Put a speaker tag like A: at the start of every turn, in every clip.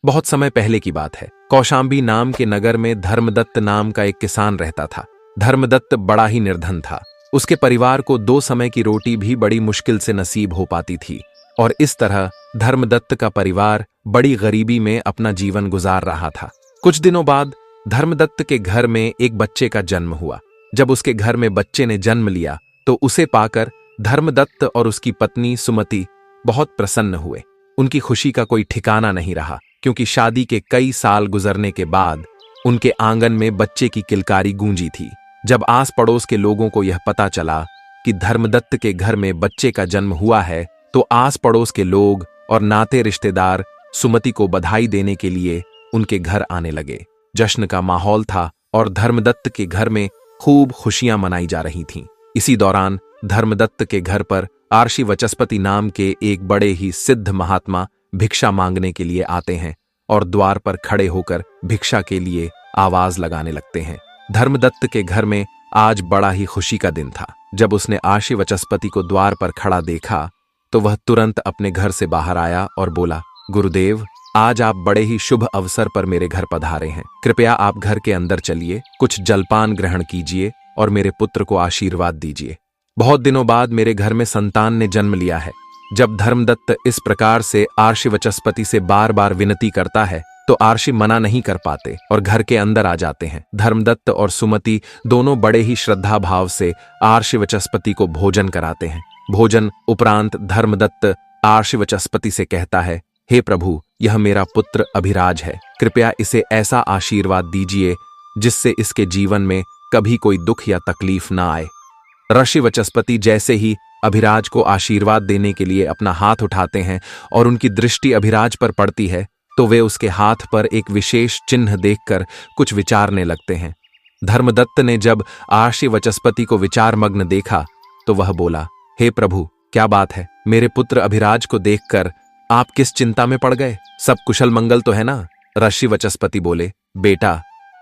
A: बहुत समय पहले की बात है। कौशांबी नाम के नगर में धर्मदत्त नाम का एक किसान रहता था। धर्मदत्त बड़ा ही निर्धन था। उसके परिवार को 2 समय की रोटी भी बड़ी मुश्किल से नसीब हो पाती थी और इस तरह धर्मदत्त का परिवार बड़ी गरीबी में अपना जीवन गुजार रहा था। कुछ दिनों बाद धर्मदत्त के घर में एक बच्चे का जन्म हुआ। जब उसके घर में बच्चे ने जन्म लिया तो उसे पाकर धर्मदत्त और उसकी पत्नी सुमति बहुत प्रसन्न हुए। उनकी खुशी का कोई ठिकाना नहीं रहा, क्योंकि शादी के कई साल गुजरने के बाद उनके आंगन में बच्चे की किलकारी गूंजी थी। जब आस पड़ोस के लोगों को यह पता चला कि धर्मदत्त के घर में बच्चे का जन्म हुआ है, तो आस पड़ोस के लोग और नाते रिश्तेदार सुमति को बधाई देने के लिए उनके घर आने लगे। जश्न का माहौल था और धर्मदत्त के घर में खूब खुशियां मनाई जा रही थीं। इसी दौरान धर्मदत्त के घर पर आर्षि वचस्पति नाम के एक बड़े ही सिद्ध महात्मा भिक्षा मांगने के लिए आते हैं और द्वार पर खड़े होकर भिक्षा के लिए आवाज लगाने लगते हैं। धर्मदत्त के घर में आज बड़ा ही खुशी का दिन था। जब उसने आर्षि वचस्पति को द्वार पर खड़ा देखा तो वह तुरंत अपने घर से बाहर आया और बोला, गुरुदेव, आज आप बड़े ही शुभ अवसर पर मेरे घर पधारे हैं। कृपया आप घर के अंदर चलिए, कुछ जलपान ग्रहण कीजिए और मेरे पुत्र को आशीर्वाद दीजिए। बहुत दिनों बाद मेरे घर में संतान ने जन्म लिया है। जब धर्मदत्त इस प्रकार से आर्षि वचस्पति से बार बार विनती करता है तो आर्षि मना नहीं कर पाते और घर के अंदर आ जाते हैं। धर्मदत्त और सुमति दोनों बड़े ही श्रद्धा भाव से आर्षि वचस्पति को भोजन कराते हैं। भोजन उपरांत धर्मदत्त आर्षि वचस्पति से कहता है, हे प्रभु, यह मेरा पुत्र अभिराज है। कृपया इसे ऐसा आशीर्वाद दीजिए जिससे इसके जीवन में कभी कोई दुख या तकलीफ ना आए। ऋषि वचस्पति जैसे ही अभिराज को आशीर्वाद देने के लिए अपना हाथ उठाते हैं और उनकी दृष्टि अभिराज पर पड़ती है तो वे उसके हाथ पर एक विशेष चिन्ह देखकर कुछ विचारने लगते हैं। धर्मदत्त ने जब आर्षि वचस्पति को विचारमग्न देखा तो वह बोला, हे प्रभु, क्या बात है? मेरे पुत्र अभिराज को देखकर आप किस चिंता में पड़ गए? सब कुशल मंगल तो है ना? ऋषि वचस्पति बोले, बेटा,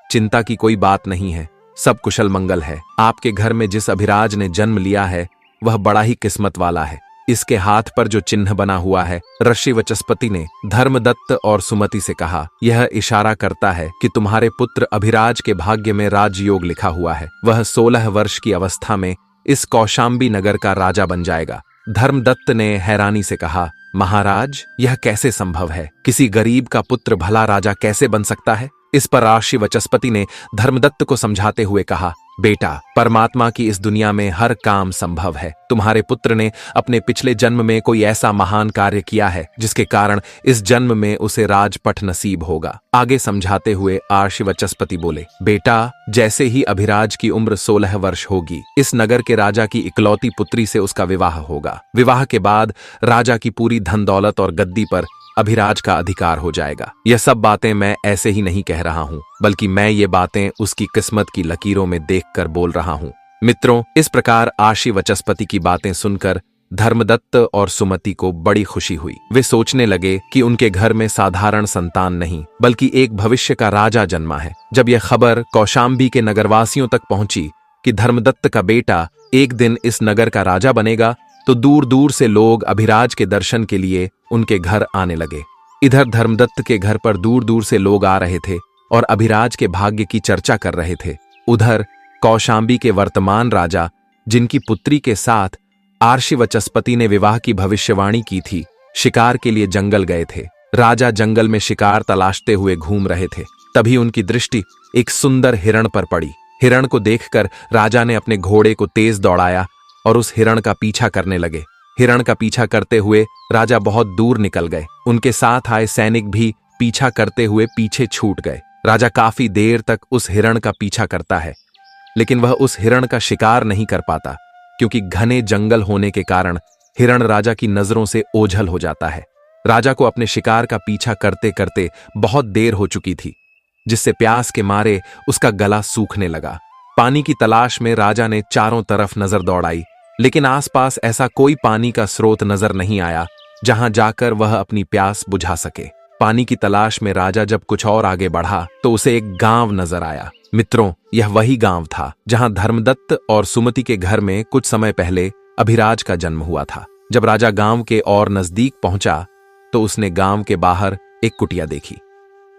A: चिंता की कोई बात नहीं है, सब कुशल मंगल है। आपके घर में जिस अभिराज ने जन्म लिया है वह बड़ा ही किस्मत वाला है। इसके हाथ पर जो चिन्ह बना हुआ है, ऋषि वचस्पति ने धर्मदत्त और सुमति से कहा, यह इशारा करता है कि तुम्हारे पुत्र अभिराज के भाग्य में राजयोग लिखा हुआ है। वह 16 वर्ष की अवस्था में इस कौशांबी नगर का राजा बन जाएगा। धर्मदत्त ने हैरानी से कहा, महाराज, यह कैसे संभव है? किसी गरीब का पुत्र भला राजा कैसे बन सकता है? इस पर आर्षि वचस्पति ने धर्मदत्त को समझाते हुए कहा, बेटा, परमात्मा की इस दुनिया में हर काम संभव है। तुम्हारे पुत्र ने अपने पिछले जन्म में कोई ऐसा महान कार्य किया है जिसके कारण इस जन्म में उसे राजपट नसीब होगा। आगे समझाते हुए आर्षि वचस्पति बोले, बेटा, जैसे ही अभिराज की उम्र 16 वर्ष होगी, इस नगर के राजा की इकलौती पुत्री से उसका विवाह होगा। विवाह के बाद राजा की पूरी धन दौलत और गद्दी पर अभिराज का अधिकार हो जाएगा। यह सब बातें मैं ऐसे ही नहीं कह रहा हूँ, बल्कि मैं ये बातें उसकी किस्मत की लकीरों में देखकर बोल रहा हूँ। मित्रों, इस प्रकार आर्षि वचस्पति की बातें सुनकर धर्मदत्त और सुमति को बड़ी खुशी हुई। वे सोचने लगे कि उनके घर में साधारण संतान नहीं, बल्कि एक भविष्य का राजा जन्मा है। जब यह खबर कौशांबी के नगरवासियों तक पहुंची कि धर्मदत्त का बेटा एक दिन इस नगर का राजा बनेगा, तो दूर दूर से लोग अभिराज के दर्शन के लिए उनके घर आने लगे। इधर धर्मदत्त के घर पर दूर दूर से लोग आ रहे थे और अभिराज के भाग्य की चर्चा कर रहे थे। उधर कौशांबी के वर्तमान राजा, जिनकी पुत्री के साथ आर्षि वचस्पति ने विवाह की भविष्यवाणी की थी, शिकार के लिए जंगल गए थे। राजा जंगल में शिकार तलाशते हुए घूम रहे थे। तभी उनकी दृष्टि एक सुंदर हिरण पर पड़ी। हिरण को देखकर राजा ने अपने घोड़े को तेज दौड़ाया और उस हिरण का पीछा करने लगे। हिरण का पीछा करते हुए राजा बहुत दूर निकल गए। उनके साथ आए सैनिक भी पीछा करते हुए पीछे छूट गए। राजा काफी देर तक उस हिरण का पीछा करता है, लेकिन वह उस हिरण का शिकार नहीं कर पाता, क्योंकि घने जंगल होने के कारण हिरण राजा की नजरों से ओझल हो जाता है। राजा को अपने शिकार का पीछा करते करते बहुत देर हो चुकी थी, जिससे प्यास के मारे उसका गला सूखने लगा। पानी की तलाश में राजा ने चारों तरफ नजर दौड़ाई, लेकिन आसपास ऐसा कोई पानी का स्रोत नजर नहीं आया जहां जाकर वह अपनी प्यास बुझा सके। पानी की तलाश में राजा जब कुछ और आगे बढ़ा तो उसे एक गांव नजर आया। मित्रों, यह वही गांव था जहां धर्मदत्त और सुमति के घर में कुछ समय पहले अभिराज का जन्म हुआ था। जब राजा गांव के और नजदीक पहुंचा तो उसने गांव के बाहर एक कुटिया देखी।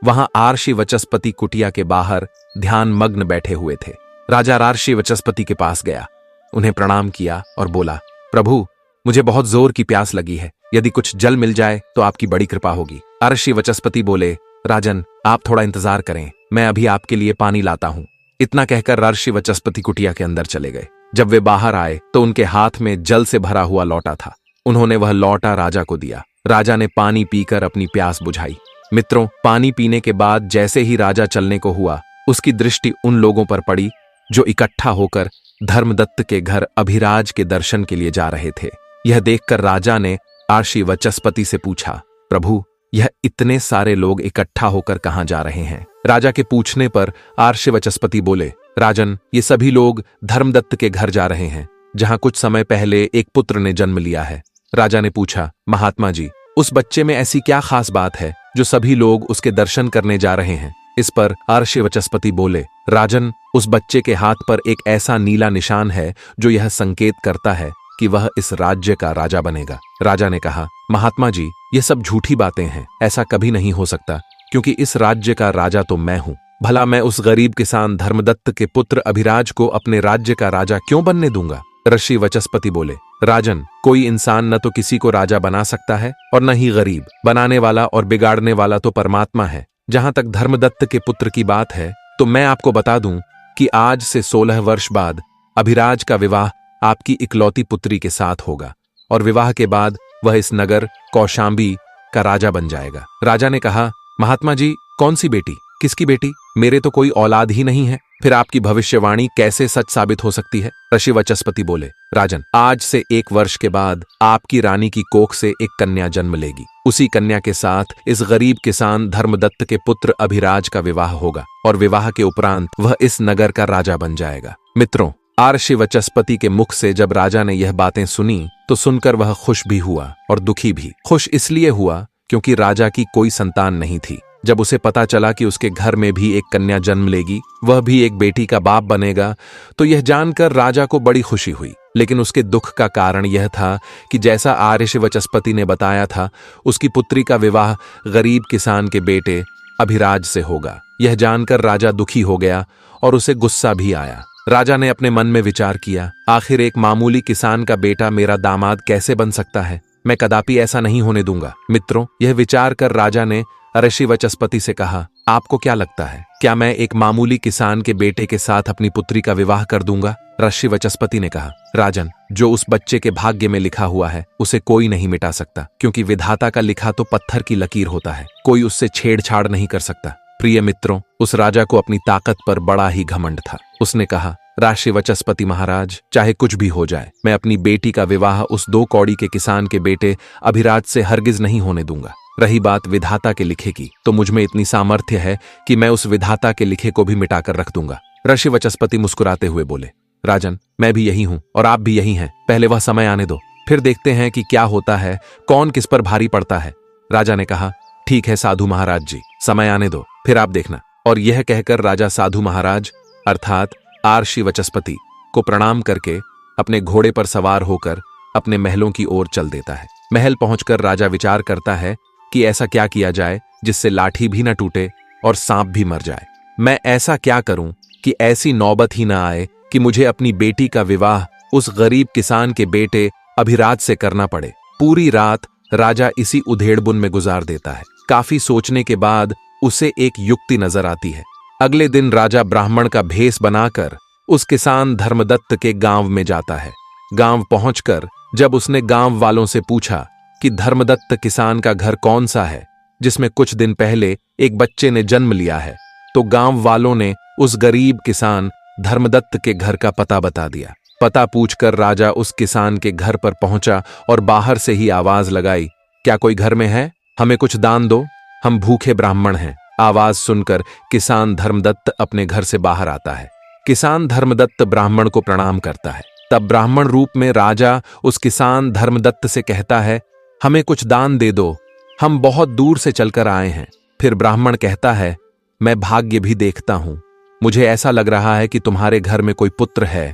A: वहां आर्षि वचस्पति कुटिया के बाहर ध्यान मग्न बैठे हुए थे। राजा आर्षि वचस्पति के पास गया, उन्हें प्रणाम किया और बोला, प्रभु, मुझे बहुत जोर की प्यास लगी है, यदि कुछ जल मिल जाए तो आपकी बड़ी कृपा होगी। आर्षि वचस्पति बोले, राजन, आप थोड़ा इंतजार करें, मैं अभी आपके लिए पानी लाता हूं। इतना कहकर आर्षि वचस्पति कुटिया के अंदर चले गए। जब वे बाहर आए तो उनके हाथ में जल से भरा हुआ लौटा था। उन्होंने वह लौटा राजा को दिया। राजा ने पानी पीकर अपनी प्यास बुझाई। मित्रों, पानी पीने के बाद जैसे ही राजा चलने को हुआ, उसकी दृष्टि उन लोगों पर पड़ी जो इकट्ठा होकर धर्मदत्त के घर अभिराज के दर्शन के लिए जा रहे थे। यह देखकर राजा ने आर्षि वचस्पति से पूछा, प्रभु, यह इतने सारे लोग इकट्ठा होकर कहां जा रहे हैं? राजा के पूछने पर आर्षि वचस्पति बोले, राजन, ये सभी लोग धर्मदत्त के घर जा रहे हैं, जहां कुछ समय पहले एक पुत्र ने जन्म लिया है। राजा ने पूछा, महात्मा जी, उस बच्चे में ऐसी क्या खास बात है जो सभी लोग उसके दर्शन करने जा रहे हैं? इस पर आर्षि वचस्पति बोले, राजन, उस बच्चे के हाथ पर एक ऐसा नीला निशान है जो यह संकेत करता है कि वह इस राज्य का राजा बनेगा। राजा ने कहा, महात्मा जी, ये सब झूठी बातें हैं, ऐसा कभी नहीं हो सकता, क्योंकि इस राज्य का राजा तो मैं हूं। भला मैं उस गरीब किसान धर्मदत्त के पुत्र अभिराज को अपने राज्य का राजा क्यों बनने दूंगा? ऋषि वचस्पति बोले, राजन, कोई इंसान न तो किसी को राजा बना सकता है और न ही गरीब। बनाने वाला और बिगाड़ने वाला तो परमात्मा है। जहां तक धर्मदत्त के पुत्र की बात है तो मैं आपको बता दूं कि आज से 16 वर्ष बाद अभिराज का विवाह आपकी इकलौती पुत्री के साथ होगा और विवाह के बाद वह इस नगर कौशांबी का राजा बन जाएगा। राजा ने कहा, महात्मा जी, कौन सी बेटी? किसकी बेटी? मेरे तो कोई औलाद ही नहीं है, फिर आपकी भविष्यवाणी कैसे सच साबित हो सकती है? ऋषि वचस्पति बोले, राजन, आज से 1 वर्ष के बाद आपकी रानी की कोख से एक कन्या जन्म लेगी। उसी कन्या के साथ इस गरीब किसान धर्मदत्त के पुत्र अभिराज का विवाह होगा और विवाह के उपरांत वह इस नगर का राजा बन जाएगा। मित्रों, आर्षि वचस्पति के मुख से जब राजा ने यह बातें सुनी तो सुनकर वह खुश भी हुआ और दुखी भी। खुश इसलिए हुआ क्योंकि राजा की कोई संतान नहीं थी। जब उसे पता चला कि उसके घर में भी एक कन्या जन्म लेगी, वह भी एक बेटी का बाप बनेगा, तो यह जानकर राजा को बड़ी खुशी हुई। लेकिन उसके दुख का कारण यह था कि जैसा आर्षि वचस्पति ने बताया था, उसकी पुत्री का विवाह गरीब किसान के बेटे अभिराज से होगा। यह जानकर राजा दुखी हो गया और उसे गुस्सा भी आया। राजा ने अपने मन में विचार किया, आखिर एक मामूली किसान का बेटा मेरा दामाद कैसे बन सकता है? मैं कदापि ऐसा नहीं होने दूंगा। मित्रों, यह विचार कर राजा ने ऋषि वचस्पति से कहा, आपको क्या लगता है, क्या मैं एक मामूली किसान के बेटे के साथ अपनी पुत्री का विवाह कर दूंगा? ऋषि वचस्पति ने कहा, राजन, जो उस बच्चे के भाग्य में लिखा हुआ है उसे कोई नहीं मिटा सकता, क्योंकि विधाता का लिखा तो पत्थर की लकीर होता है, कोई उससे छेड़छाड़ नहीं कर सकता। प्रिय मित्रों, उस राजा को अपनी ताकत पर बड़ा ही घमंड था। उसने कहा, ऋषि वचस्पति महाराज, चाहे कुछ भी हो जाए, मैं अपनी बेटी का विवाह उस 2 कौड़ी के किसान के बेटे अभिराज से हरगिज नहीं होने दूंगा। रही बात विधाता के लिखे की, तो मुझमें इतनी सामर्थ्य है कि मैं उस विधाता के लिखे को भी मिटाकर रख दूंगा। ऋषि वचस्पति मुस्कुराते हुए बोले, राजन, मैं भी यही हूं और आप भी यही हैं। पहले वह समय आने दो, फिर देखते हैं कि क्या होता है, कौन किस पर भारी पड़ता है। राजा ने कहा, ठीक है साधु महाराज जी, समय आने दो, फिर आप देखना। और यह कहकर राजा साधु महाराज अर्थात आर्षि वचस्पति को प्रणाम करके अपने घोड़े पर सवार होकर अपने महलों की ओर चल देता है। महल पहुंचकर राजा विचार करता है कि ऐसा क्या किया जाए जिससे लाठी भी न टूटे और सांप भी मर जाए। मैं ऐसा क्या करूं कि ऐसी नौबत ही ना आए कि मुझे अपनी बेटी का विवाह उस गरीब किसान के बेटे अभिराज से करना पड़े। पूरी रात राजा इसी उधेड़बुन में गुजार देता है। काफी सोचने के बाद उसे एक युक्ति नजर आती है। अगले दिन राजा ब्राह्मण का भेष बनाकर उस किसान धर्मदत्त के गांव में जाता है। गांव पहुंचकर जब उसने गांव वालों से पूछा कि धर्मदत्त किसान का घर कौन सा है जिसमें कुछ दिन पहले एक बच्चे ने जन्म लिया है, तो गांव वालों ने उस गरीब किसान धर्मदत्त के घर का पता बता दिया। पता पूछकर राजा उस किसान के घर पर पहुंचा और बाहर से ही आवाज लगाई, क्या कोई घर में है? हमें कुछ दान दो, हम भूखे ब्राह्मण हैं। आवाज सुनकर किसान धर्मदत्त अपने घर से बाहर आता है। किसान धर्मदत्त ब्राह्मण को प्रणाम करता है। तब ब्राह्मण रूप में राजा उस किसान धर्मदत्त से कहता है, हमें कुछ दान दे दो, हम बहुत दूर से चलकर आए हैं। फिर ब्राह्मण कहता है, मैं भाग्य भी देखता हूं, मुझे ऐसा लग रहा है कि तुम्हारे घर में कोई पुत्र है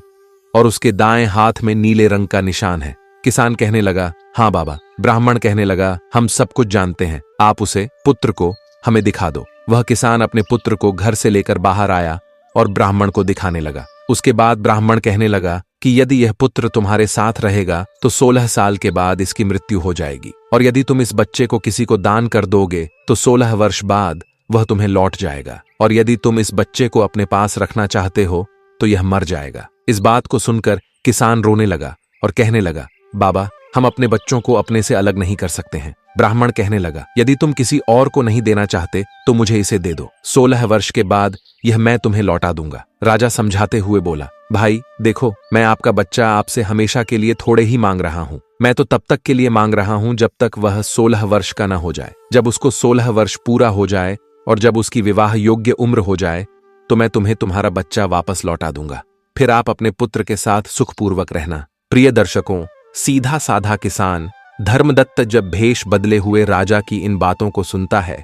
A: और उसके दाएं हाथ में नीले रंग का निशान है। किसान कहने लगा, हाँ बाबा। ब्राह्मण कहने लगा, हम सब कुछ जानते हैं, आप उसे पुत्र को हमें दिखा दो। वह किसान अपने पुत्र को घर से लेकर बाहर आया और ब्राह्मण को दिखाने लगा। उसके बाद ब्राह्मण कहने लगा कि यदि यह पुत्र तुम्हारे साथ रहेगा तो 16 साल के बाद इसकी मृत्यु हो जाएगी, और यदि तुम इस बच्चे को किसी को दान कर दोगे तो 16 वर्ष बाद वह तुम्हें लौट जाएगा, और यदि तुम इस बच्चे को अपने पास रखना चाहते हो तो यह मर जाएगा। इस बात को सुनकर किसान रोने लगा और कहने लगा, बाबा, हम अपने बच्चों को अपने से अलग नहीं कर सकते हैं। ब्राह्मण कहने लगा, यदि तुम किसी और को नहीं देना चाहते तो मुझे इसे दे दो, 16 वर्ष के बाद यह मैं तुम्हें लौटा दूंगा। राजा समझाते हुए बोला, भाई देखो, मैं आपका बच्चा आपसे हमेशा के लिए थोड़े ही मांग रहा हूं। मैं तो तब तक के लिए मांग रहा हूं जब तक वह 16 वर्ष का न हो जाए। जब उसको 16 वर्ष पूरा हो जाए और जब उसकी विवाह योग्य उम्र हो जाए तो मैं तुम्हें तुम्हारा बच्चा वापस लौटा दूंगा। फिर आप अपने पुत्र के साथ सुखपूर्वक रहना। प्रिय दर्शकों, सीधा साधा किसान धर्मदत्त जब भेष बदले हुए राजा की इन बातों को सुनता है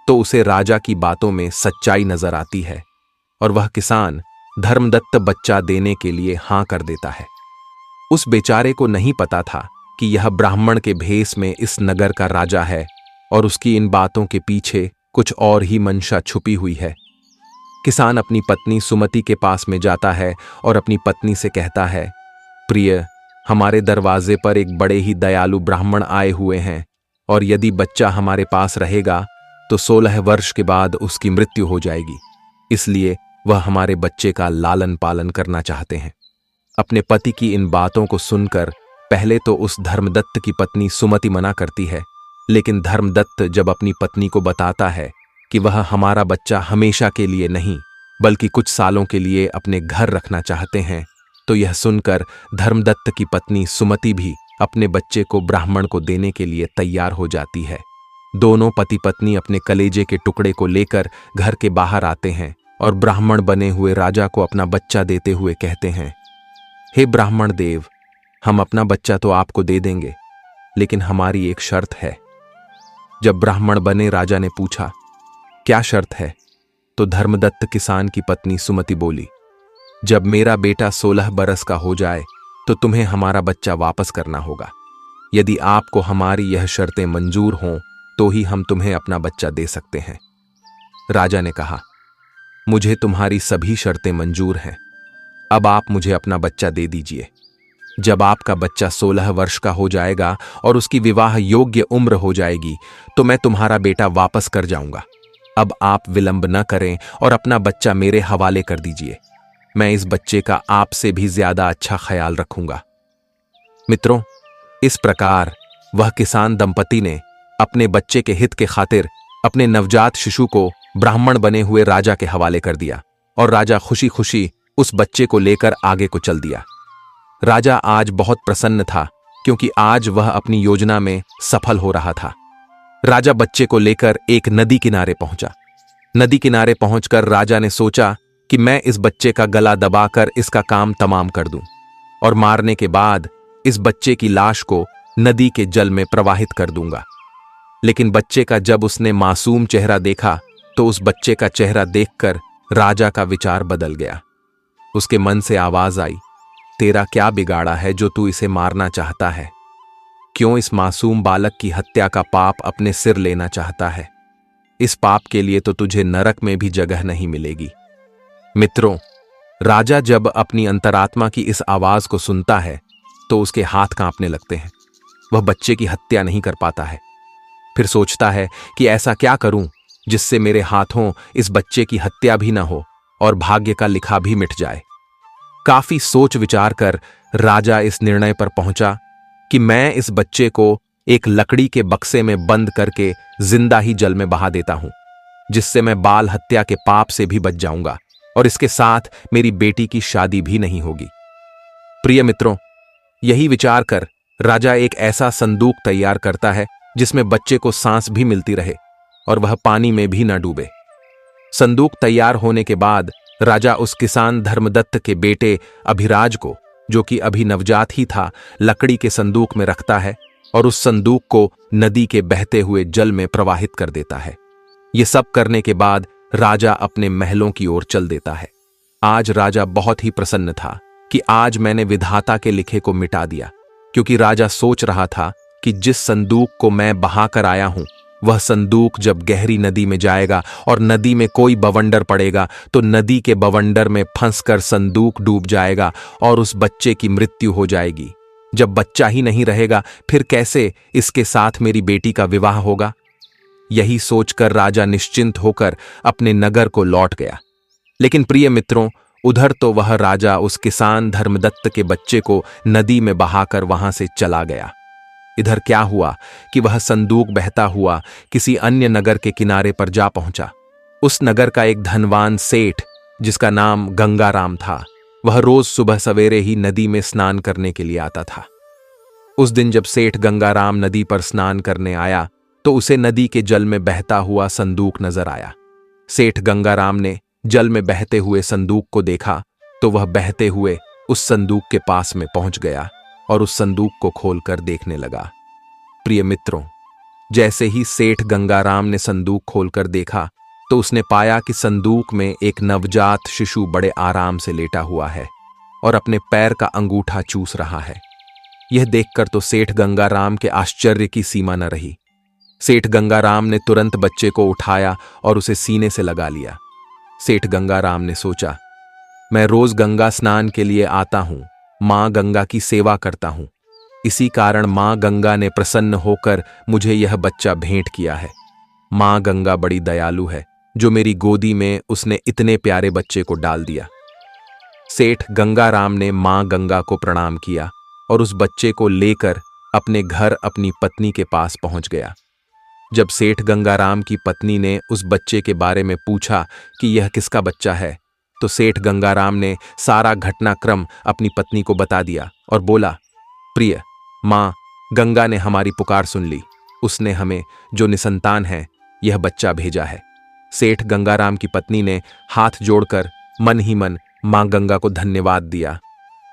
A: तो उसे राजा की बातों में सच्चाई नजर आती है और वह किसान धर्मदत्त बच्चा देने के लिए हां कर देता है। उस बेचारे को नहीं पता था कि यह ब्राह्मण के भेष में इस नगर का राजा है और उसकी इन बातों के पीछे कुछ और ही मंशा छुपी हुई है। किसान अपनी पत्नी सुमति के पास में जाता है और अपनी पत्नी से कहता है, प्रिय, हमारे दरवाजे पर एक बड़े ही दयालु ब्राह्मण आए हुए हैं और यदि बच्चा हमारे पास रहेगा तो 16 वर्ष के बाद उसकी मृत्यु हो जाएगी, इसलिए वह हमारे बच्चे का लालन पालन करना चाहते हैं। अपने पति की इन बातों को सुनकर पहले तो उस धर्मदत्त की पत्नी सुमति मना करती है, लेकिन धर्मदत्त जब अपनी पत्नी को बताता है कि वह हमारा बच्चा हमेशा के लिए नहीं बल्कि कुछ सालों के लिए अपने घर रखना चाहते हैं, तो यह सुनकर धर्मदत्त की पत्नी सुमति भी अपने बच्चे को ब्राह्मण को देने के लिए तैयार हो जाती है। दोनों पति पत्नी अपने कलेजे के टुकड़े को लेकर घर के बाहर आते हैं और ब्राह्मण बने हुए राजा को अपना बच्चा देते हुए कहते हैं, हे ब्राह्मण देव, हम अपना बच्चा तो आपको दे देंगे, लेकिन हमारी एक शर्त है। जब ब्राह्मण बने राजा ने पूछा, क्या शर्त है? तो धर्मदत्त किसान की पत्नी सुमति बोली, जब मेरा बेटा 16 बरस का हो जाए तो तुम्हें हमारा बच्चा वापस करना होगा। यदि आपको हमारी यह शर्तें मंजूर हों तो ही हम तुम्हें अपना बच्चा दे सकते हैं। राजा ने कहा, मुझे तुम्हारी सभी शर्तें मंजूर हैं, अब आप मुझे अपना बच्चा दे दीजिए। जब आपका बच्चा 16 वर्ष का हो जाएगा और उसकी विवाह योग्य उम्र हो जाएगी तो मैं तुम्हारा बेटा वापस कर जाऊंगा। अब आप विलंब न करें और अपना बच्चा मेरे हवाले कर दीजिए। मैं इस बच्चे का आपसे भी ज्यादा अच्छा ख्याल रखूंगा। मित्रों, इस प्रकार वह किसान दंपति ने अपने बच्चे के हित के खातिर अपने नवजात शिशु को ब्राह्मण बने हुए राजा के हवाले कर दिया और राजा खुशी खुशी उस बच्चे को लेकर आगे को चल दिया। राजा आज बहुत प्रसन्न था क्योंकि आज वह अपनी योजना में सफल हो रहा था। राजा बच्चे को लेकर एक नदी किनारे पहुंचा। नदी किनारे पहुंचकर राजा ने सोचा कि मैं इस बच्चे का गला दबाकर इसका काम तमाम कर दूं और मारने के बाद इस बच्चे की लाश को नदी के जल में प्रवाहित कर दूंगा। लेकिन बच्चे का जब उसने मासूम चेहरा देखा तो उस बच्चे का चेहरा देखकर राजा का विचार बदल गया। उसके मन से आवाज आई, तेरा क्या बिगाड़ा है जो तू इसे मारना चाहता है? क्यों इस मासूम बालक की हत्या का पाप अपने सिर लेना चाहता है? इस पाप के लिए तो तुझे नरक में भी जगह नहीं मिलेगी। मित्रों, राजा जब अपनी अंतरात्मा की इस आवाज को सुनता है तो उसके हाथ कांपने लगते हैं। वह बच्चे की हत्या नहीं कर पाता है। फिर सोचता है कि ऐसा क्या करूं जिससे मेरे हाथों इस बच्चे की हत्या भी ना हो और भाग्य का लिखा भी मिट जाए। काफी सोच विचार कर राजा इस निर्णय पर पहुंचा कि मैं इस बच्चे को एक लकड़ी के बक्से में बंद करके जिंदा ही जल में बहा देता हूं, जिससे मैं बाल हत्या के पाप से भी बच जाऊंगा और इसके साथ मेरी बेटी की शादी भी नहीं होगी। प्रिय मित्रों, यही विचार कर राजा एक ऐसा संदूक तैयार करता है जिसमें बच्चे को सांस भी मिलती रहे और वह पानी में भी न डूबे। संदूक तैयार होने के बाद राजा उस किसान धर्मदत्त के बेटे अभिराज को, जो कि अभी नवजात ही था, लकड़ी के संदूक में रखता है और उस संदूक को नदी के बहते हुए जल में प्रवाहित कर देता है। ये सब करने के बाद राजा अपने महलों की ओर चल देता है। आज राजा बहुत ही प्रसन्न था कि आज मैंने विधाता के लिखे को मिटा दिया, क्योंकि राजा सोच रहा था कि जिस संदूक को मैं बहा कर आया हूं वह संदूक जब गहरी नदी में जाएगा और नदी में कोई बवंडर पड़ेगा तो नदी के बवंडर में फंसकर संदूक डूब जाएगा और उस बच्चे की मृत्यु हो जाएगी। जब बच्चा ही नहीं रहेगा फिर कैसे इसके साथ मेरी बेटी का विवाह होगा? यही सोचकर राजा निश्चिंत होकर अपने नगर को लौट गया। लेकिन प्रिय मित्रों, उधर तो वह राजा उस किसान धर्मदत्त के बच्चे को नदी में बहाकर वहां से चला गया। इधर क्या हुआ कि वह संदूक बहता हुआ किसी अन्य नगर के किनारे पर जा पहुंचा। उस नगर का एक धनवान सेठ, जिसका नाम गंगाराम था, वह रोज सुबह सवेरे ही नदी में स्नान करने के लिए आता था। उस दिन जब सेठ गंगाराम नदी पर स्नान करने आया तो उसे नदी के जल में बहता हुआ संदूक नजर आया। सेठ गंगाराम ने जल में बहते हुए संदूक को देखा तो वह बहते हुए उस संदूक के पास में पहुंच गया और उस संदूक को खोलकर देखने लगा। प्रिय मित्रों, जैसे ही सेठ गंगाराम ने संदूक खोलकर देखा तो उसने पाया कि संदूक में एक नवजात शिशु बड़े आराम से लेटा हुआ है और अपने पैर का अंगूठा चूस रहा है। यह देखकर तो सेठ गंगाराम के आश्चर्य की सीमा न रही। सेठ गंगाराम ने तुरंत बच्चे को उठाया और उसे सीने से लगा लिया। सेठ गंगाराम ने सोचा, मैं रोज गंगा स्नान के लिए आता हूं, मां गंगा की सेवा करता हूं, इसी कारण मां गंगा ने प्रसन्न होकर मुझे यह बच्चा भेंट किया है। मां गंगा बड़ी दयालु है, जो मेरी गोदी में उसने इतने प्यारे बच्चे को डाल दिया। सेठ गंगाराम ने मां गंगा को प्रणाम किया और उस बच्चे को लेकर अपने घर अपनी पत्नी के पास पहुंच गया। जब सेठ गंगाराम की पत्नी ने उस बच्चे के बारे में पूछा कि यह किसका बच्चा है, तो सेठ गंगाराम ने सारा घटनाक्रम अपनी पत्नी को बता दिया और बोला, प्रिय मां गंगा ने हमारी पुकार सुन ली, उसने हमें जो निसंतान है यह बच्चा भेजा है। सेठ गंगाराम की पत्नी ने हाथ जोड़कर मन ही मन मां गंगा को धन्यवाद दिया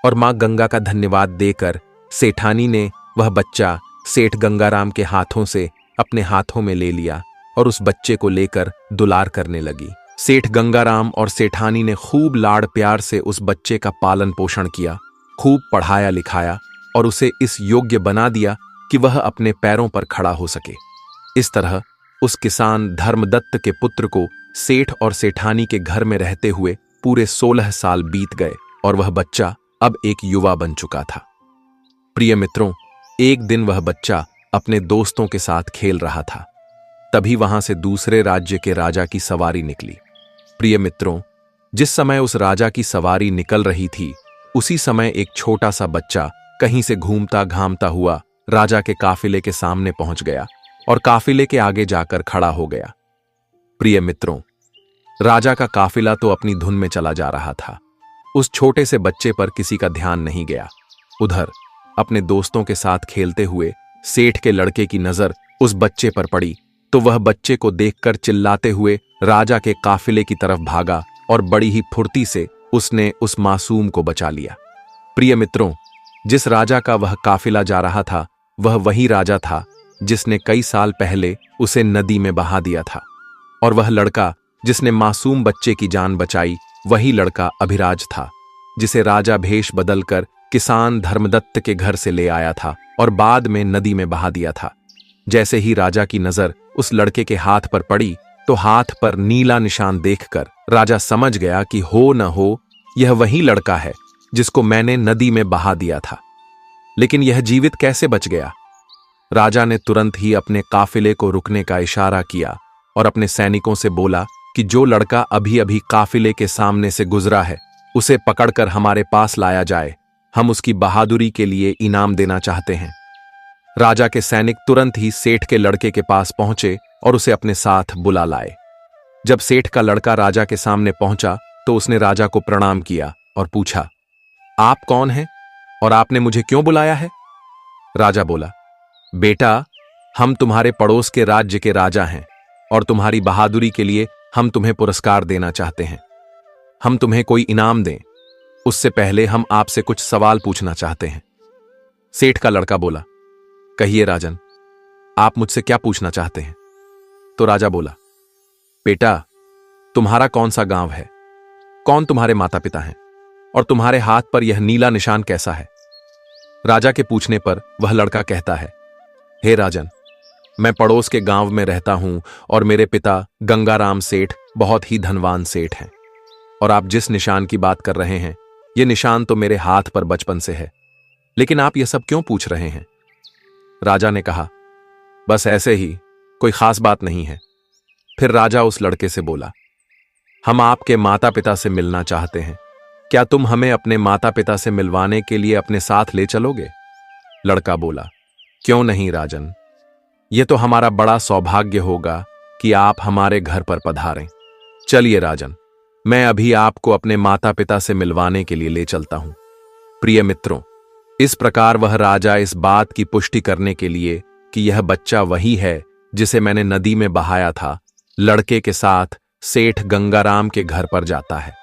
A: और मां गंगा का धन्यवाद देकर सेठानी ने वह बच्चा सेठ गंगाराम के हाथों से अपने हाथों में ले लिया और उस बच्चे को लेकर दुलार करने लगी। सेठ गंगाराम और सेठानी ने खूब लाड़ प्यार से उस बच्चे का पालन पोषण किया, खूब पढ़ाया लिखाया और उसे इस योग्य बना दिया कि वह अपने पैरों पर खड़ा हो सके। इस तरह उस किसान धर्मदत्त के पुत्र को सेठ और सेठानी के घर में रहते हुए पूरे 16 साल बीत गए और वह बच्चा अब एक युवा बन चुका था। प्रिय मित्रों, एक दिन वह बच्चा अपने दोस्तों के साथ खेल रहा था। तभी वहां से दूसरे राज्य के राजा की सवारी निकली। प्रिय मित्रों, जिस समय उस राजा की सवारी निकल रही थी, उसी समय एक छोटा सा बच्चा कहीं से घूमता घामता हुआ राजा के काफिले के सामने पहुंच गया और काफिले के आगे जाकर खड़ा हो गया। प्रिय मित्रों, राजा का काफिला तो अपनी धुन में चला जा रहा था। उस छोटे से बच्चे पर किसी का ध्यान नहीं गया। उधर अपने दोस्तों के साथ खेलते हुए सेठ के लड़के की नजर उस बच्चे पर पड़ी तो वह बच्चे को देखकर चिल्लाते हुए राजा के काफिले की तरफ भागा और बड़ी ही फुर्ती से उसने उस मासूम को बचा लिया। प्रिय मित्रों, जिस राजा का वह काफिला जा रहा था वह वही राजा था जिसने कई साल पहले उसे नदी में बहा दिया था, और वह लड़का जिसने मासूम बच्चे की जान बचाई वही लड़का अभिराज था, जिसे राजा भेष बदलकर किसान धर्मदत्त के घर से ले आया था और बाद में नदी में बहा दिया था। जैसे ही राजा की नजर उस लड़के के हाथ पर पड़ी तो हाथ पर नीला निशान देखकर राजा समझ गया कि हो न हो यह वही लड़का है जिसको मैंने नदी में बहा दिया था। लेकिन यह जीवित कैसे बच गया? राजा ने तुरंत ही अपने काफिले को रुकने का इशारा किया और अपने सैनिकों से बोला कि जो लड़का अभी अभी काफिले के सामने से गुजरा है उसे पकड़कर हमारे पास लाया जाए, हम उसकी बहादुरी के लिए इनाम देना चाहते हैं। राजा के सैनिक तुरंत ही सेठ के लड़के के पास पहुंचे और उसे अपने साथ बुला लाए। जब सेठ का लड़का राजा के सामने पहुंचा तो उसने राजा को प्रणाम किया और पूछा, आप कौन हैं और आपने मुझे क्यों बुलाया है? राजा बोला, बेटा, हम तुम्हारे पड़ोस के राज्य के राजा हैं और तुम्हारी बहादुरी के लिए हम तुम्हें पुरस्कार देना चाहते हैं। हम तुम्हें कोई इनाम दें उससे पहले हम आपसे कुछ सवाल पूछना चाहते हैं। सेठ का लड़का बोला, कहिए राजन, आप मुझसे क्या पूछना चाहते हैं? तो राजा बोला, बेटा, तुम्हारा कौन सा गांव है, कौन तुम्हारे माता पिता हैं और तुम्हारे हाथ पर यह नीला निशान कैसा है? राजा के पूछने पर वह लड़का कहता है, हे राजन, मैं पड़ोस के गांव में रहता हूं और मेरे पिता गंगाराम सेठ बहुत ही धनवान सेठ हैं। और आप जिस निशान की बात कर रहे हैं, ये निशान तो मेरे हाथ पर बचपन से है। लेकिन आप ये सब क्यों पूछ रहे हैं? राजा ने कहा, बस ऐसे ही, कोई खास बात नहीं है। फिर राजा उस लड़के से बोला, हम आपके माता पिता से मिलना चाहते हैं। क्या तुम हमें अपने माता पिता से मिलवाने के लिए अपने साथ ले चलोगे? लड़का बोला, क्यों नहीं राजन, यह तो हमारा बड़ा सौभाग्य होगा कि आप हमारे घर पर पधारें। चलिए राजन, मैं अभी आपको अपने माता पिता से मिलवाने के लिए ले चलता हूं। प्रिय मित्रों, इस प्रकार वह राजा इस बात की पुष्टि करने के लिए कि यह बच्चा वही है जिसे मैंने नदी में बहाया था, लड़के के साथ सेठ गंगाराम के घर पर जाता है।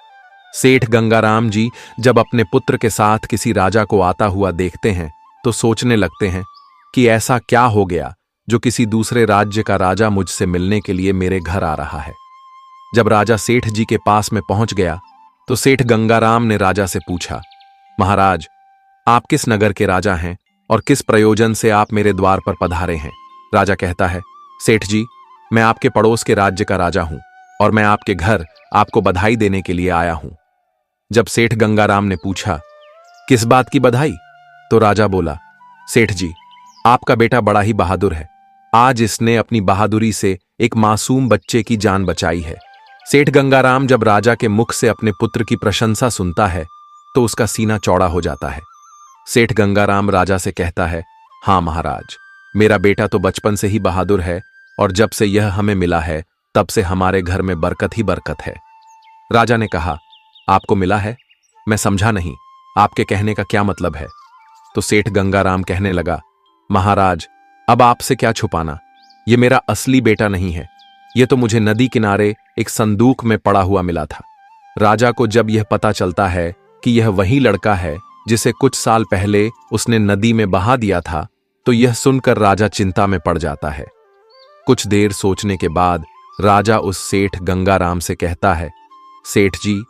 A: सेठ गंगाराम जी जब अपने पुत्र के साथ किसी राजा को आता हुआ देखते हैं तो सोचने लगते हैं कि ऐसा क्या हो गया जो किसी दूसरे राज्य का राजा मुझसे मिलने के लिए मेरे घर आ रहा है। जब राजा सेठ जी के पास में पहुंच गया तो सेठ गंगाराम ने राजा से पूछा, महाराज, आप किस नगर के राजा हैं और किस प्रयोजन से आप मेरे द्वार पर पधारे हैं? राजा कहता है, सेठ जी, मैं आपके पड़ोस के राज्य का राजा हूं और मैं आपके घर आपको बधाई देने के लिए आया हूं। जब सेठ गंगाराम ने पूछा, किस बात की बधाई? तो राजा बोला, सेठ जी, आपका बेटा बड़ा ही बहादुर है। आज इसने अपनी बहादुरी से एक मासूम बच्चे की जान बचाई है। सेठ गंगाराम जब राजा के मुख से अपने पुत्र की प्रशंसा सुनता है तो उसका सीना चौड़ा हो जाता है। सेठ गंगाराम राजा से कहता है, हां महाराज, मेरा बेटा तो बचपन से ही बहादुर है और जब से यह हमें मिला है तब से हमारे घर में बरकत ही बरकत है। राजा ने कहा, आपको मिला है? मैं समझा नहीं, आपके कहने का क्या मतलब है? तो सेठ गंगाराम कहने लगा, महाराज, अब आपसे क्या छुपाना, यह मेरा असली बेटा नहीं है। यह तो मुझे नदी किनारे एक संदूक में पड़ा हुआ मिला था। राजा को जब यह पता चलता है कि यह वही लड़का है जिसे कुछ साल पहले उसने नदी में बहा दिया था, तो यह सुनकर राजा चिंता में पड़ जाता है। कुछ देर सोचने के बाद राजा उस सेठ गंगाराम से कहता है, सेठ जी,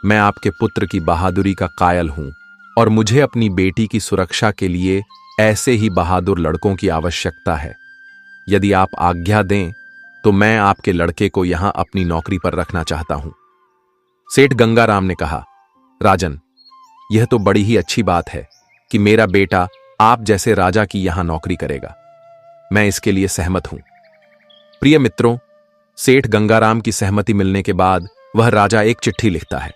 A: मैं आपके पुत्र की बहादुरी का कायल हूं और मुझे अपनी बेटी की सुरक्षा के लिए ऐसे ही बहादुर लड़कों की आवश्यकता है। यदि आप आज्ञा दें तो मैं आपके लड़के को यहां अपनी नौकरी पर रखना चाहता हूं। सेठ गंगाराम ने कहा, राजन, यह तो बड़ी ही अच्छी बात है कि मेरा बेटा आप जैसे राजा की यहां नौकरी करेगा। मैं इसके लिए सहमत हूं। प्रिय मित्रों, सेठ गंगाराम की सहमति मिलने के बाद वह राजा एक चिट्ठी लिखता है।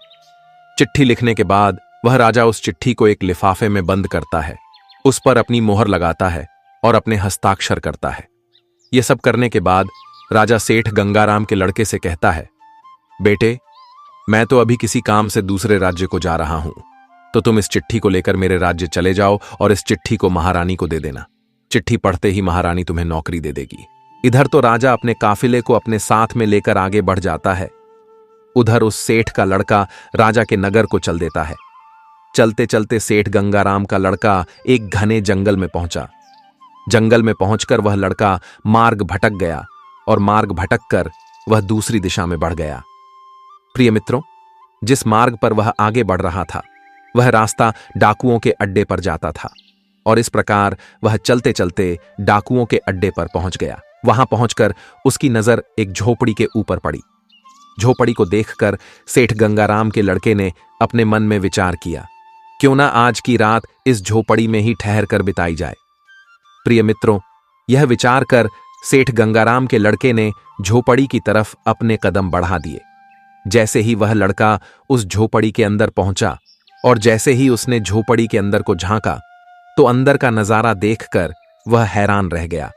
A: चिट्ठी लिखने के बाद वह राजा उस चिट्ठी को एक लिफाफे में बंद करता है, उस पर अपनी मोहर लगाता है और अपने हस्ताक्षर करता है। यह सब करने के बाद राजा सेठ गंगाराम के लड़के से कहता है, बेटे, मैं तो अभी किसी काम से दूसरे राज्य को जा रहा हूं, तो तुम इस चिट्ठी को लेकर मेरे राज्य चले जाओ और इस चिट्ठी को महारानी को दे देना। चिट्ठी पढ़ते ही महारानी तुम्हें नौकरी दे देगी। इधर तो राजा अपने काफिले को अपने साथ में लेकर आगे बढ़ जाता है, उधर उस सेठ का लड़का राजा के नगर को चल देता है। चलते चलते सेठ गंगाराम का लड़का एक घने जंगल में पहुंचा। जंगल में पहुंचकर वह लड़का मार्ग भटक गया और मार्ग भटककर वह दूसरी दिशा में बढ़ गया। प्रिय मित्रों, जिस मार्ग पर वह आगे बढ़ रहा था वह रास्ता डाकुओं के अड्डे पर जाता था और इस प्रकार वह चलते चलते डाकुओं के अड्डे पर पहुंच गया। वहां पहुंचकर उसकी नजर एक झोपड़ी के ऊपर पड़ी। झोपड़ी को देखकर सेठ गंगाराम के लड़के ने अपने मन में विचार किया, क्यों ना आज की रात इस झोपड़ी में ही ठहर कर बिताई जाए। प्रिय मित्रों, यह विचार कर सेठ गंगाराम के लड़के ने झोपड़ी की तरफ अपने कदम बढ़ा दिए। जैसे ही वह लड़का उस झोपड़ी के अंदर पहुंचा और जैसे ही उसने झोपड़ी के अंदर को झांका तो अंदर का नजारा देखकर वह हैरान रह गया,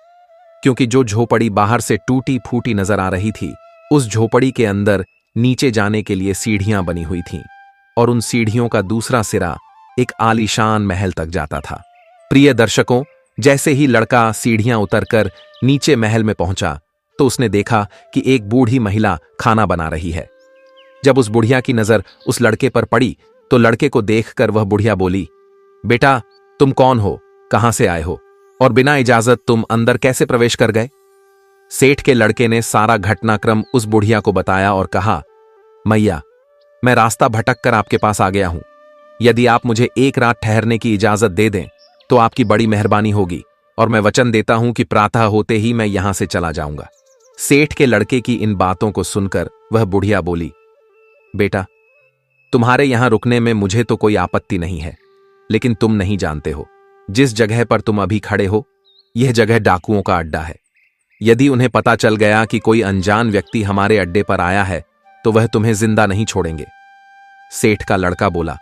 A: क्योंकि जो झोपड़ी बाहर से टूटी फूटी नजर आ रही थी, उस झोपड़ी के अंदर नीचे जाने के लिए सीढ़ियां बनी हुई थीं और उन सीढ़ियों का दूसरा सिरा एक आलीशान महल तक जाता था। प्रिय दर्शकों, जैसे ही लड़का सीढ़ियां उतरकर नीचे महल में पहुंचा तो उसने देखा कि एक बूढ़ी महिला खाना बना रही है। जब उस बुढ़िया की नजर उस लड़के पर पड़ी तो लड़के को देखकर वह बुढ़िया बोली, बेटा, तुम कौन हो, कहां से आए हो और बिना इजाजत तुम अंदर कैसे प्रवेश कर गए? सेठ के लड़के ने सारा घटनाक्रम उस बुढ़िया को बताया और कहा, मैया, मैं रास्ता भटक कर आपके पास आ गया हूं। यदि आप मुझे एक रात ठहरने की इजाजत दे दें तो आपकी बड़ी मेहरबानी होगी और मैं वचन देता हूं कि प्रातः होते ही मैं यहां से चला जाऊंगा। सेठ के लड़के की इन बातों को सुनकर वह बुढ़िया बोली, बेटा, तुम्हारे यहां रुकने में मुझे तो कोई आपत्ति नहीं है, लेकिन तुम नहीं जानते हो, जिस जगह पर तुम अभी खड़े हो यह जगह डाकुओं का अड्डा है। यदि उन्हें पता चल गया कि कोई अनजान व्यक्ति हमारे अड्डे पर आया है तो वह तुम्हें जिंदा नहीं छोड़ेंगे। सेठ का लड़का बोला,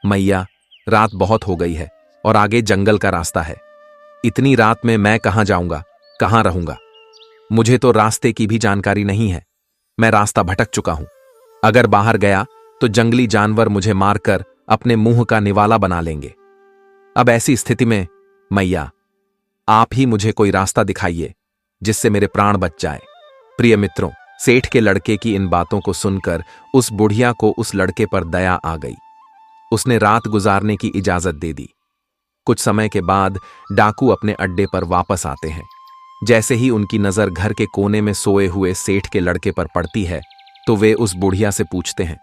A: मैया, रात बहुत हो गई है और आगे जंगल का रास्ता है। इतनी रात में मैं कहां जाऊंगा, कहां रहूंगा? मुझे तो रास्ते की भी जानकारी नहीं है। मैं रास्ता भटक चुका हूं। अगर बाहर गया तो जंगली जानवर मुझे मारकर अपने मुंह का निवाला बना लेंगे। अब ऐसी स्थिति में मैया, आप ही मुझे कोई रास्ता दिखाइए जिससे मेरे प्राण बच जाए। प्रिय मित्रों, सेठ के लड़के की इन बातों को सुनकर उस बुढ़िया को उस लड़के पर दया आ गई। उसने रात गुजारने की इजाजत दे दी। कुछ समय के बाद डाकू अपने अड्डे पर वापस आते हैं। जैसे ही उनकी नजर घर के कोने में सोए हुए सेठ के लड़के पर पड़ती है तो वे उस बुढ़िया से पूछते हैं,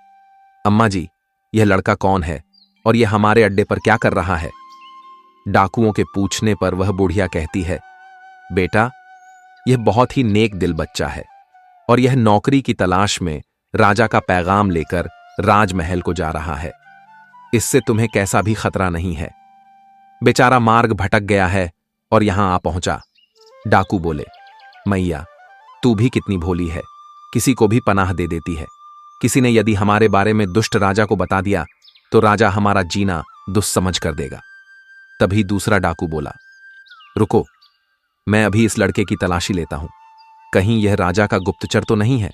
A: अम्मा जी, यह लड़का कौन है और यह हमारे अड्डे पर क्या कर रहा है? डाकुओं के पूछने पर वह बुढ़िया कहती है, बेटा, यह बहुत ही नेक दिल बच्चा है और यह नौकरी की तलाश में राजा का पैगाम लेकर राजमहल को जा रहा है। इससे तुम्हें कैसा भी खतरा नहीं है। बेचारा मार्ग भटक गया है और यहां आ पहुंचा। डाकू बोले, मैया, तू भी कितनी भोली है, किसी को भी पनाह दे देती है। किसी ने यदि हमारे बारे में दुष्ट राजा को बता दिया तो राजा हमारा जीना दुस्समझ कर देगा। तभी दूसरा डाकू बोला, रुको, मैं अभी इस लड़के की तलाशी लेता हूं, कहीं यह राजा का गुप्तचर तो नहीं है।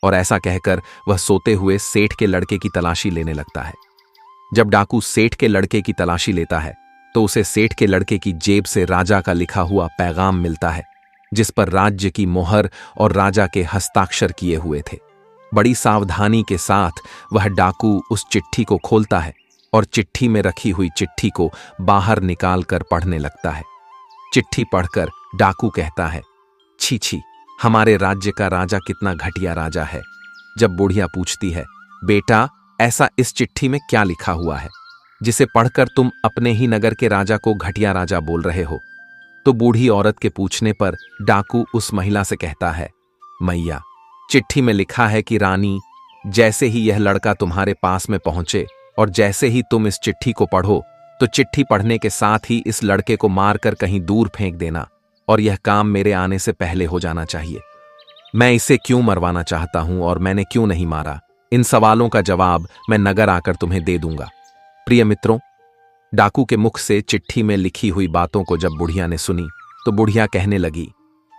A: और ऐसा कहकर वह सोते हुए सेठ के लड़के की तलाशी लेने लगता है। जब डाकू सेठ के लड़के की तलाशी लेता है तो उसे सेठ के लड़के की जेब से राजा का लिखा हुआ पैगाम मिलता है, जिस पर राज्य की मोहर और राजा के हस्ताक्षर किए हुए थे। बड़ी सावधानी के साथ वह डाकू उस चिट्ठी को खोलता है और चिट्ठी में रखी हुई चिट्ठी को बाहर निकालकर पढ़ने लगता है। चिट्ठी पढ़कर डाकू कहता है, छी छी, हमारे राज्य का राजा कितना घटिया राजा है। जब बुढ़िया पूछती है, बेटा, ऐसा इस चिट्ठी में क्या लिखा हुआ है जिसे पढ़कर तुम अपने ही नगर के राजा को घटिया राजा बोल रहे हो? तो बूढ़ी औरत के पूछने पर डाकू उस महिला से कहता है, मैया, चिट्ठी में लिखा है कि रानी, जैसे ही यह लड़का तुम्हारे पास में पहुंचे और जैसे ही तुम इस चिट्ठी को पढ़ो तो चिट्ठी पढ़ने के साथ ही इस लड़के को मारकर कहीं दूर फेंक देना, और यह काम मेरे आने से पहले हो जाना चाहिए। मैं इसे क्यों मरवाना चाहता हूं और मैंने क्यों नहीं मारा, इन सवालों का जवाब मैं नगर आकर तुम्हें दे दूंगा। प्रिय मित्रों, डाकू के मुख से चिट्ठी में लिखी हुई बातों को जब बुढ़िया ने सुनी तो बुढ़िया कहने लगी,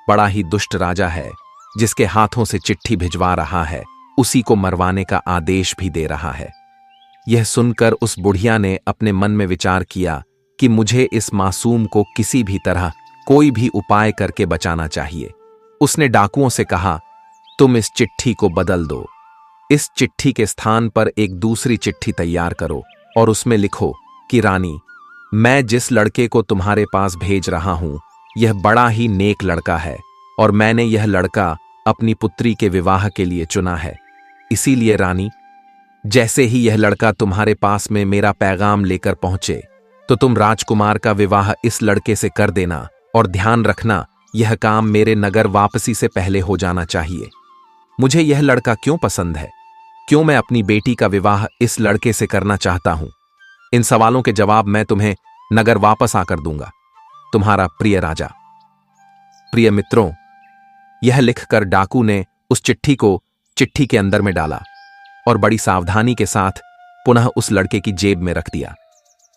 A: बड़ा ही दुष्ट राजा है, जिसके हाथों से चिट्ठी भिजवा रहा है उसी को मरवाने का आदेश भी दे रहा है। यह सुनकर उस बुढ़िया ने अपने मन में विचार किया कि मुझे इस मासूम को किसी भी तरह कोई भी उपाय करके बचाना चाहिए। उसने डाकुओं से कहा, तुम इस चिट्ठी को बदल दो। इस चिट्ठी के स्थान पर एक दूसरी चिट्ठी तैयार करो और उसमें लिखो कि रानी, मैं जिस लड़के को तुम्हारे पास भेज रहा हूं यह बड़ा ही नेक लड़का है और मैंने यह लड़का अपनी पुत्री के विवाह के लिए चुना है। इसीलिए रानी, जैसे ही यह लड़का तुम्हारे पास में मेरा पैगाम लेकर पहुंचे तो तुम राजकुमार का विवाह इस लड़के से कर देना, और ध्यान रखना यह काम मेरे नगर वापसी से पहले हो जाना चाहिए। मुझे यह लड़का क्यों पसंद है, क्यों मैं अपनी बेटी का विवाह इस लड़के से करना चाहता हूं, इन सवालों के जवाब मैं तुम्हें नगर वापस आकर दूंगा। तुम्हारा प्रिय राजा। प्रिय मित्रों, यह लिखकर डाकू ने उस चिट्ठी को चिट्ठी के अंदर में डाला और बड़ी सावधानी के साथ पुनः उस लड़के की जेब में रख दिया।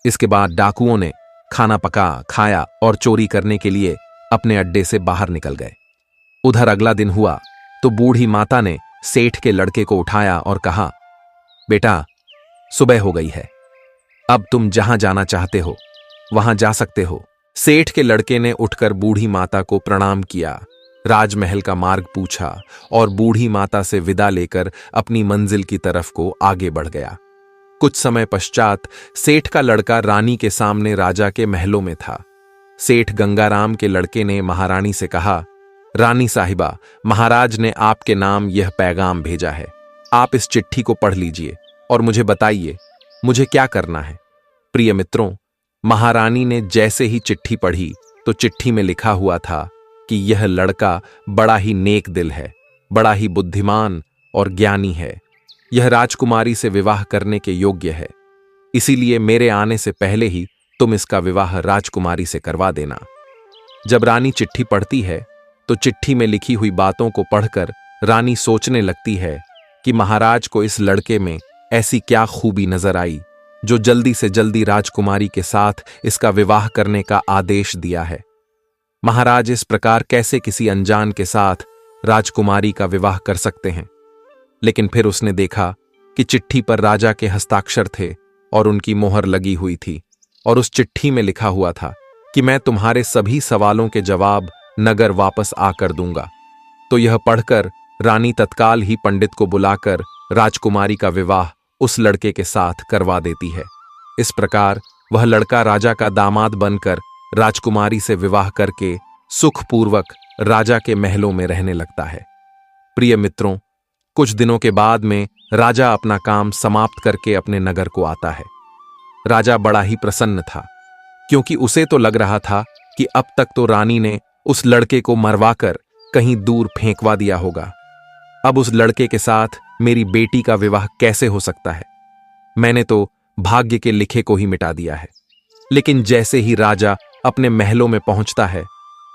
A: इसके बाद डाकुओं ने खाना पका, खाया और चोरी करने के लिए अपने अड्डे से बाहर निकल गए। उधर अगला दिन हुआ तो बूढ़ी माता ने सेठ के लड़के को उठाया और कहा, बेटा, सुबह हो गई है, अब तुम जहां जाना चाहते हो वहां जा सकते हो। सेठ के लड़के ने उठकर बूढ़ी माता को प्रणाम किया, राजमहल का मार्ग पूछा और बूढ़ी माता से विदा लेकर अपनी मंजिल की तरफ को आगे बढ़ गया। कुछ समय पश्चात सेठ का लड़का रानी के सामने राजा के महलों में था। सेठ गंगाराम के लड़के ने महारानी से कहा, रानी साहिबा, महाराज ने आपके नाम यह पैगाम भेजा है, आप इस चिट्ठी को पढ़ लीजिए और मुझे बताइए मुझे क्या करना है। प्रिय मित्रों, महारानी ने जैसे ही चिट्ठी पढ़ी तो चिट्ठी में लिखा हुआ था कि यह लड़का बड़ा ही नेक दिल है, बड़ा ही बुद्धिमान और ज्ञानी है। यह राजकुमारी से विवाह करने के योग्य है, इसीलिए मेरे आने से पहले ही तुम इसका विवाह राजकुमारी से करवा देना। जब रानी चिट्ठी पढ़ती है तो चिट्ठी में लिखी हुई बातों को पढ़कर रानी सोचने लगती है कि महाराज को इस लड़के में ऐसी क्या खूबी नजर आई जो जल्दी से जल्दी राजकुमारी के साथ इसका विवाह करने का आदेश दिया है। महाराज इस प्रकार कैसे किसी अनजान के साथ राजकुमारी का विवाह कर सकते हैं। लेकिन फिर उसने देखा कि चिट्ठी पर राजा के हस्ताक्षर थे और उनकी मोहर लगी हुई थी, और उस चिट्ठी में लिखा हुआ था कि मैं तुम्हारे सभी सवालों के जवाब नगर वापस आकर दूंगा। तो यह पढ़कर रानी तत्काल ही पंडित को बुलाकर राजकुमारी का विवाह उस लड़के के साथ करवा देती है। इस प्रकार वह लड़का राजा का दामाद बनकर राजकुमारी से विवाह करके सुखपूर्वक राजा के महलों में रहने लगता है। प्रिय मित्रों, कुछ दिनों के बाद में राजा अपना काम समाप्त करके अपने नगर को आता है। राजा बड़ा ही प्रसन्न था, क्योंकि उसे तो लग रहा था कि अब तक तो रानी ने उस लड़के को मरवाकर कहीं दूर फेंकवा दिया होगा। अब उस लड़के के साथ मेरी बेटी का विवाह कैसे हो सकता है? मैंने तो भाग्य के लिखे को ही मिटा दिया है। लेकिन जैसे ही राजा अपने महलों में पहुंचता है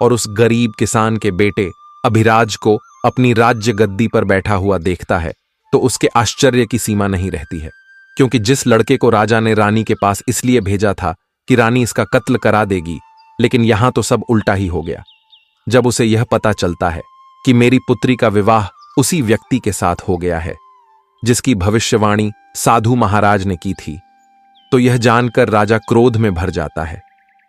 A: और उस गरीब किसान के बेटे अभिराज को अपनी राज्य गद्दी पर बैठा हुआ देखता है, तो उसके आश्चर्य की सीमा नहीं रहती है, क्योंकि जिस लड़के को राजा ने रानी के पास इसलिए भेजा था कि रानी इसका कत्ल करा देगी, लेकिन यहां तो सब उल्टा ही हो गया। जब उसे यह पता चलता है कि मेरी पुत्री का विवाह उसी व्यक्ति के साथ हो गया है जिसकी भविष्यवाणी साधु महाराज ने की थी, तो यह जानकर राजा क्रोध में भर जाता है।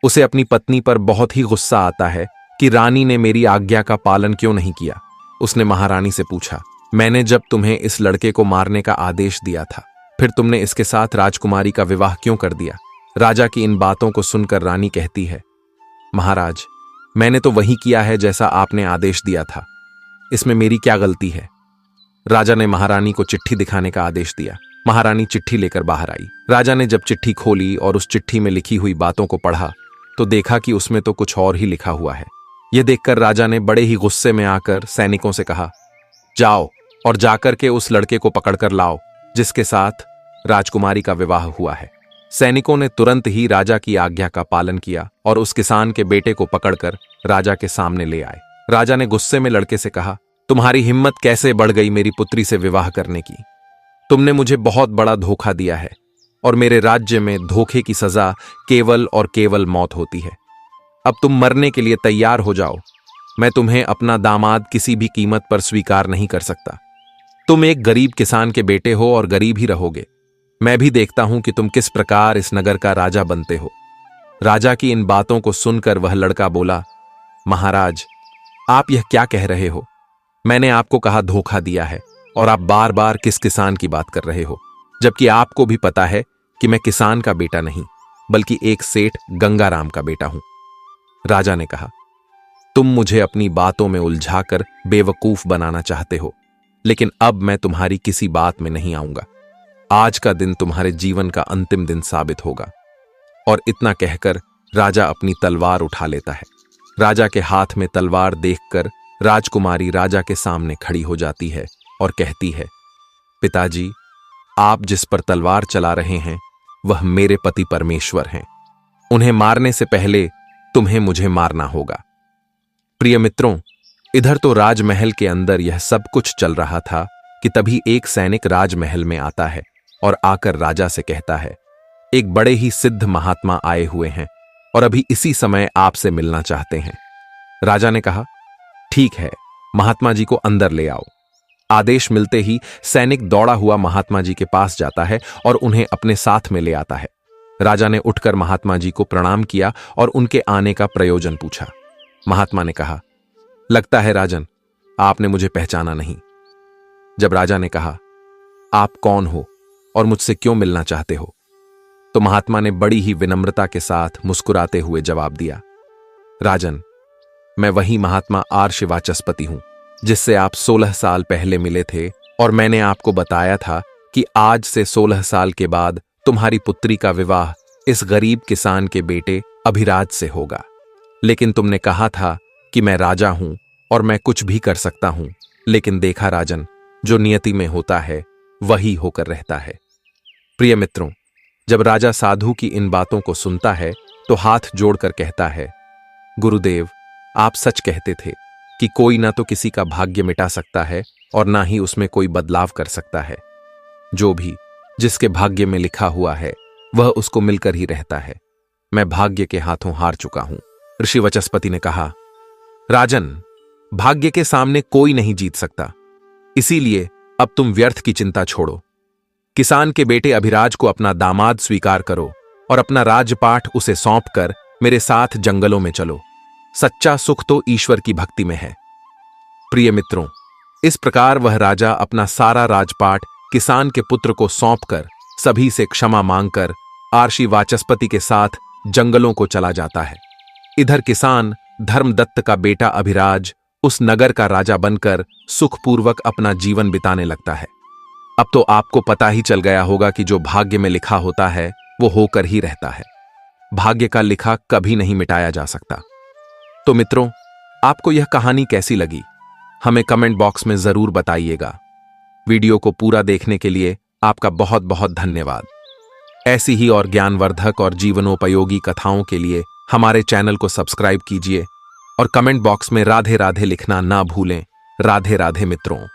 A: उसे अपनी पत्नी पर बहुत ही गुस्सा आता है कि रानी ने मेरी आज्ञा का पालन क्यों नहीं किया। उसने महारानी से पूछा, मैंने जब तुम्हें इस लड़के को मारने का आदेश दिया था, फिर तुमने इसके साथ राजकुमारी का विवाह क्यों कर दिया? राजा की इन बातों को सुनकर रानी कहती है, महाराज, मैंने तो वही किया है जैसा आपने आदेश दिया था, इसमें मेरी क्या गलती है? राजा ने महारानी को चिट्ठी दिखाने का आदेश दिया। महारानी चिट्ठी लेकर बाहर आई। राजा ने जब चिट्ठी खोली और उस चिट्ठी में लिखी हुई बातों को पढ़ा तो देखा कि उसमें तो कुछ और ही लिखा हुआ है। यह देखकर राजा ने बड़े ही गुस्से में आकर सैनिकों से कहा, जाओ और जाकर के उस लड़के को पकड़कर लाओ जिसके साथ राजकुमारी का विवाह हुआ है। सैनिकों ने तुरंत ही राजा की आज्ञा का पालन किया और उस किसान के बेटे को पकड़कर राजा के सामने ले आए। राजा ने गुस्से में लड़के से कहा, तुम्हारी हिम्मत कैसे बढ़ गई मेरी पुत्री से विवाह करने की? तुमने मुझे बहुत बड़ा धोखा दिया है और मेरे राज्य में धोखे की सजा केवल और केवल मौत होती है। अब तुम मरने के लिए तैयार हो जाओ। मैं तुम्हें अपना दामाद किसी भी कीमत पर स्वीकार नहीं कर सकता। तुम एक गरीब किसान के बेटे हो और गरीब ही रहोगे। मैं भी देखता हूं कि तुम किस प्रकार इस नगर का राजा बनते हो। राजा की इन बातों को सुनकर वह लड़का बोला, महाराज, आप यह क्या कह रहे हो? मैंने आपको कहा धोखा दिया है और आप बार बार किस किसान की बात कर रहे हो, जबकि आपको भी पता है कि मैं किसान का बेटा नहीं बल्कि एक सेठ गंगाराम का बेटा हूं। राजा ने कहा, तुम मुझे अपनी बातों में उलझाकर बेवकूफ बनाना चाहते हो, लेकिन अब मैं तुम्हारी किसी बात में नहीं आऊंगा। आज का दिन तुम्हारे जीवन का अंतिम दिन साबित होगा। और इतना कहकर राजा अपनी तलवार उठा लेता है। राजा के हाथ में तलवार देखकर राजकुमारी राजा के सामने खड़ी हो जाती है और कहती है, पिताजी, आप जिस पर तलवार चला रहे हैं वह मेरे पति परमेश्वर हैं। उन्हें मारने से पहले तुम्हें मुझे मारना होगा। प्रिय मित्रों, इधर तो राजमहल के अंदर यह सब कुछ चल रहा था कि तभी एक सैनिक राजमहल में आता है और आकर राजा से कहता है, एक बड़े ही सिद्ध महात्मा आए हुए हैं और अभी इसी समय आपसे मिलना चाहते हैं। राजा ने कहा, ठीक है, महात्मा जी को अंदर ले आओ। आदेश मिलते ही सैनिक दौड़ा हुआ महात्मा जी के पास जाता है और उन्हें अपने साथ में ले आता है। राजा ने उठकर महात्मा जी को प्रणाम किया और उनके आने का प्रयोजन पूछा। महात्मा ने कहा, लगता है राजन, आपने मुझे पहचाना नहीं। जब राजा ने कहा, आप कौन हो और मुझसे क्यों मिलना चाहते हो, तो महात्मा ने बड़ी ही विनम्रता के साथ मुस्कुराते हुए जवाब दिया, राजन, मैं वही महात्मा आर्ष वाचस्पति हूं जिससे आप 16 साल पहले मिले थे और मैंने आपको बताया था कि आज से 16 साल के बाद तुम्हारी पुत्री का विवाह इस गरीब किसान के बेटे अभिराज से होगा। लेकिन तुमने कहा था कि मैं राजा हूं और मैं कुछ भी कर सकता हूं। लेकिन देखा राजन, जो नियति में होता है वही होकर रहता है। प्रिय मित्रों, जब राजा साधु की इन बातों को सुनता है तो हाथ जोड़कर कहता है, गुरुदेव, आप सच कहते थे कि कोई ना तो किसी का भाग्य मिटा सकता है और ना ही उसमें कोई बदलाव कर सकता है। जो भी जिसके भाग्य में लिखा हुआ है वह उसको मिलकर ही रहता है। मैं भाग्य के हाथों हार चुका हूं। ऋषि वचस्पति ने कहा, राजन, भाग्य के सामने कोई नहीं जीत सकता, इसीलिए अब तुम व्यर्थ की चिंता छोड़ो। किसान के बेटे अभिराज को अपना दामाद स्वीकार करो और अपना राजपाट उसे सौंपकर मेरे साथ जंगलों में चलो। सच्चा सुख तो ईश्वर की भक्ति में है। प्रिय मित्रों, इस प्रकार वह राजा अपना सारा राजपाट किसान के पुत्र को सौंपकर सभी से क्षमा मांगकर आर्षि वाचस्पति के साथ जंगलों को चला जाता है। इधर किसान धर्मदत्त का बेटा अभिराज उस नगर का राजा बनकर सुखपूर्वक अपना जीवन बिताने लगता है। अब तो आपको पता ही चल गया होगा कि जो भाग्य में लिखा होता है वो होकर ही रहता है। भाग्य का लिखा कभी नहीं मिटाया जा सकता। तो मित्रों, आपको यह कहानी कैसी लगी हमें कमेंट बॉक्स में जरूर बताइएगा। वीडियो को पूरा देखने के लिए आपका बहुत बहुत धन्यवाद। ऐसी ही और ज्ञानवर्धक और जीवनोपयोगी कथाओं के लिए हमारे चैनल को सब्सक्राइब कीजिए और कमेंट बॉक्स में राधे राधे लिखना ना भूलें। राधे राधे मित्रों।